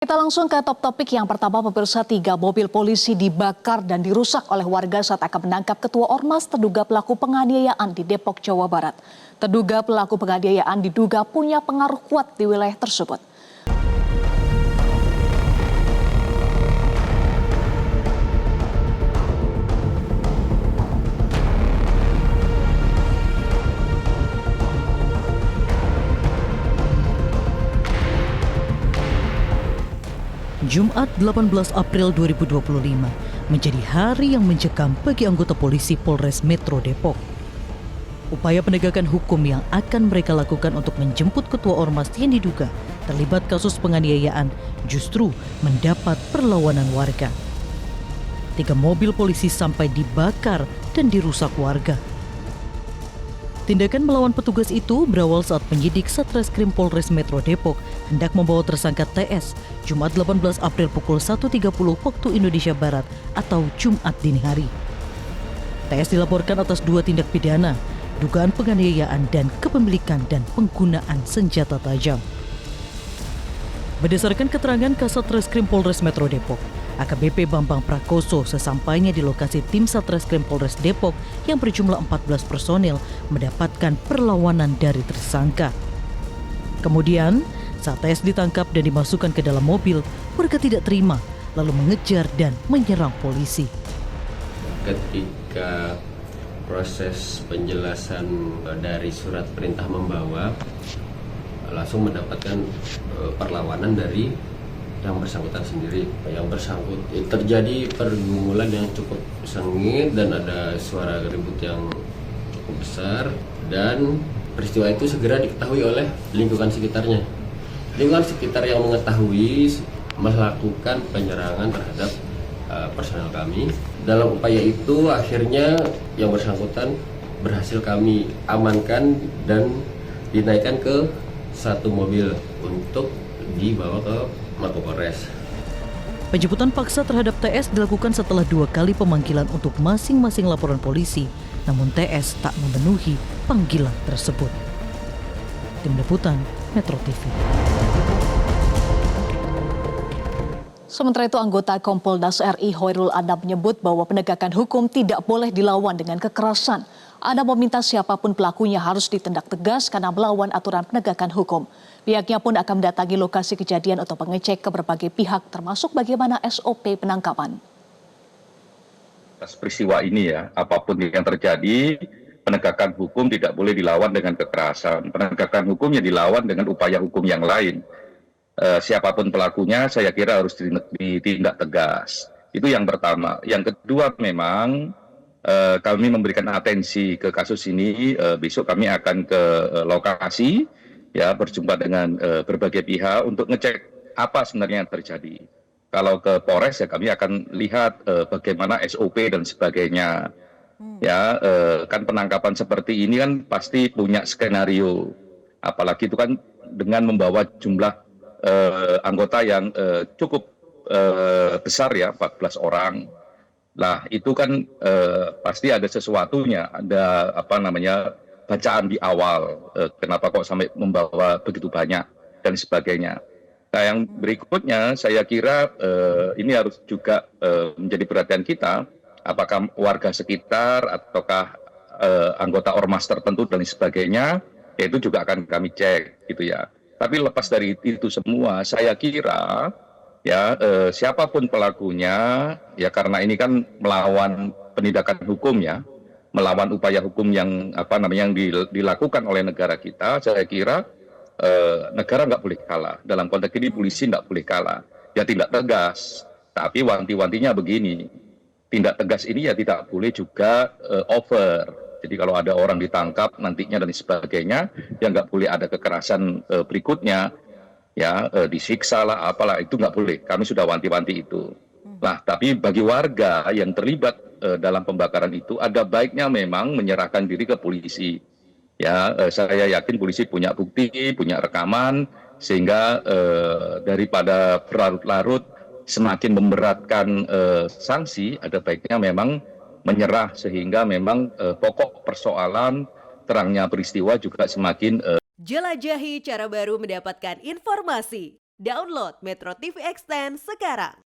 Kita langsung ke top topik yang pertama, pemirsa. 3 mobil polisi dibakar dan dirusak oleh warga saat akan menangkap ketua Ormas terduga pelaku penganiayaan di Depok, Jawa Barat. Terduga pelaku penganiayaan diduga punya pengaruh kuat di wilayah tersebut. Jumat 18 April 2025 menjadi hari yang mencekam bagi anggota polisi Polres Metro Depok. Upaya penegakan hukum yang akan mereka lakukan untuk menjemput ketua Ormas yang diduga terlibat kasus penganiayaan justru mendapat perlawanan warga. 3 mobil polisi sampai dibakar dan dirusak warga. Tindakan melawan petugas itu berawal saat penyidik Satreskrim Polres Metro Depok hendak membawa tersangka TS Jumat 18 April pukul 1.30 waktu Indonesia Barat atau Jumat dini hari. TS dilaporkan atas 2 tindak pidana, dugaan penganiayaan dan kepemilikan dan penggunaan senjata tajam. Berdasarkan keterangan Kasat Reskrim Polres Metro Depok, AKBP Bambang Prakoso sesampainya di lokasi tim Satreskrim Polres Depok yang berjumlah 14 personel mendapatkan perlawanan dari tersangka. Kemudian, saat TS ditangkap dan dimasukkan ke dalam mobil, warga tidak terima lalu mengejar dan menyerang polisi. Ketika proses penjelasan dari surat perintah membawa, langsung mendapatkan perlawanan dari yang bersangkutan sendiri. Yang bersangkutan terjadi pergumulan yang cukup sengit dan ada suara ribut yang cukup besar, dan peristiwa itu segera diketahui oleh lingkungan sekitarnya. Lingkungan sekitar yang mengetahui melakukan penyerangan terhadap personel kami. Dalam upaya itu akhirnya yang bersangkutan berhasil kami amankan dan dinaikkan ke satu mobil untuk dibawa ke Mapolres. Penjemputan paksa terhadap TS dilakukan setelah 2 kali pemanggilan untuk masing-masing laporan polisi, namun TS tak memenuhi panggilan tersebut. Tim Liputan Metro TV. Sementara itu, anggota Kompolnas RI Hoirul Anam menyebut bahwa penegakan hukum tidak boleh dilawan dengan kekerasan. Anam meminta siapapun pelakunya harus ditindak tegas karena melawan aturan penegakan hukum. Pihaknya pun akan mendatangi lokasi kejadian untuk mengecek ke berbagai pihak, termasuk bagaimana SOP penangkapan. Atas peristiwa ini ya, apapun yang terjadi, penegakan hukum tidak boleh dilawan dengan kekerasan. Penegakan hukumnya dilawan dengan upaya hukum yang lain. Siapapun pelakunya, saya kira harus ditindak tegas. Itu yang pertama. Yang kedua, memang kami memberikan atensi ke kasus ini. Besok kami akan ke lokasi, ya, berjumpa dengan berbagai pihak untuk ngecek apa sebenarnya yang terjadi. Kalau ke Polres ya kami akan lihat bagaimana SOP dan sebagainya. Ya, kan penangkapan seperti ini kan pasti punya skenario. Apalagi itu kan dengan membawa jumlah anggota yang cukup besar ya, 14 orang. Nah, itu kan pasti ada sesuatunya, ada bacaan di awal, kenapa kok sampai membawa begitu banyak dan sebagainya. Nah, yang berikutnya saya kira ini harus juga menjadi perhatian kita, apakah warga sekitar ataukah anggota ormas tertentu dan sebagainya, ya itu juga akan kami cek gitu ya. Tapi lepas dari itu semua, saya kira ya siapapun pelakunya, ya karena ini kan melawan penindakan hukum ya, melawan upaya hukum yang yang dilakukan oleh negara kita. Saya kira negara nggak boleh kalah. Dalam konteks ini polisi nggak boleh kalah. Ya tindak tegas, tapi wanti-wantinya begini. Tindak tegas ini ya tidak boleh juga over. Jadi kalau ada orang ditangkap nantinya dan sebagainya, ya nggak boleh ada kekerasan berikutnya, ya disiksa lah, apalah, itu nggak boleh. Kami sudah wanti-wanti itu. Nah, tapi bagi warga yang terlibat dalam pembakaran itu, ada baiknya memang menyerahkan diri ke polisi. Ya, saya yakin polisi punya bukti, punya rekaman, sehingga daripada berlarut-larut semakin memberatkan sanksi, ada baiknya memang menyerah sehingga memang pokok persoalan terangnya peristiwa juga semakin Jelajahi cara baru mendapatkan informasi. Download Metro TV Extend sekarang.